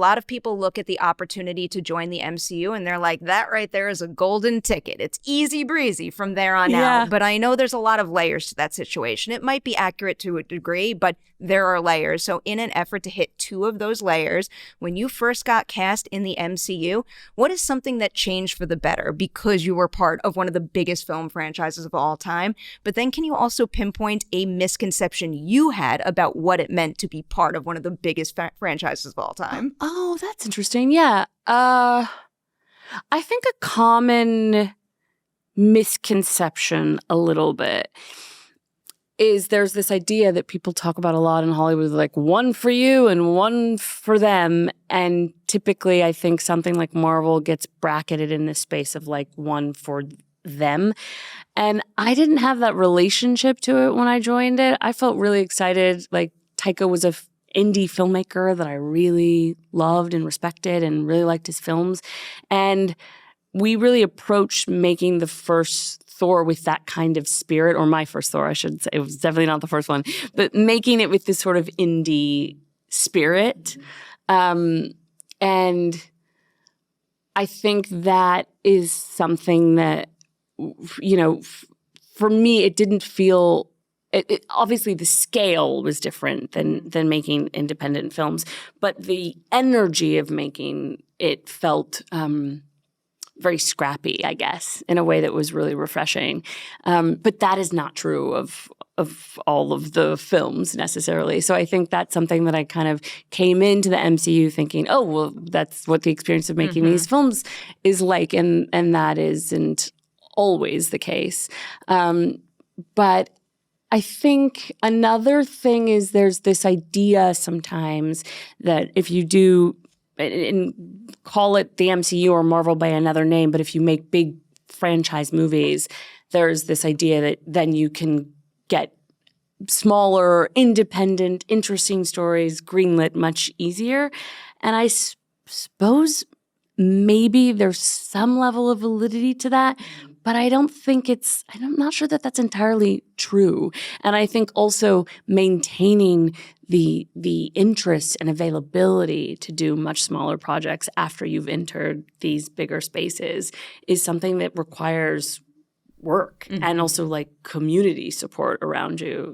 lot of people look at the opportunity to join the MCU and they're like, that right there is a golden ticket. It's easy breezy from there on out. But I know there's a lot of layers to that situation. It might be accurate to a degree, but there are layers. So in an effort to hit 2 of those layers, when you first got cast in the MCU, what is something that changed for the better because you were part of one of the biggest film franchises of all time? But then can you also pinpoint a misconception you had about what it meant to be part of one of the biggest franchises of all time? Oh, that's interesting. Yeah. I think a common misconception a little bit is there's this idea that people talk about a lot in Hollywood, like one for you and one for them. And typically I think something like Marvel gets bracketed in this space of like one for them. And I didn't have that relationship to it when I joined it. I felt really excited. Like Taika was a indie filmmaker that I really loved and respected and really liked his films. And we really approached making the first Thor with that kind of spirit, or my first Thor, I should say. It was definitely not the first one, but making it with this sort of indie spirit. And I think that is something that, you know, for me, it didn't feel obviously the scale was different than making independent films, but the energy of making it felt very scrappy, I guess, in a way that was really refreshing. But that is not true of all of the films necessarily. So I think that's something that I kind of came into the MCU thinking, oh, well, that's what the experience of making these films is like, and that isn't always the case. But I think another thing is there's this idea sometimes that if you do, and call it the MCU or Marvel by another name, but if you make big franchise movies, there's this idea that then you can get smaller, independent, interesting stories greenlit much easier. And I suppose maybe there's some level of validity to that, but I don't think I'm not sure that that's entirely true. And I think also maintaining the interest and availability to do much smaller projects after you've entered these bigger spaces is something that requires work and also like community support around you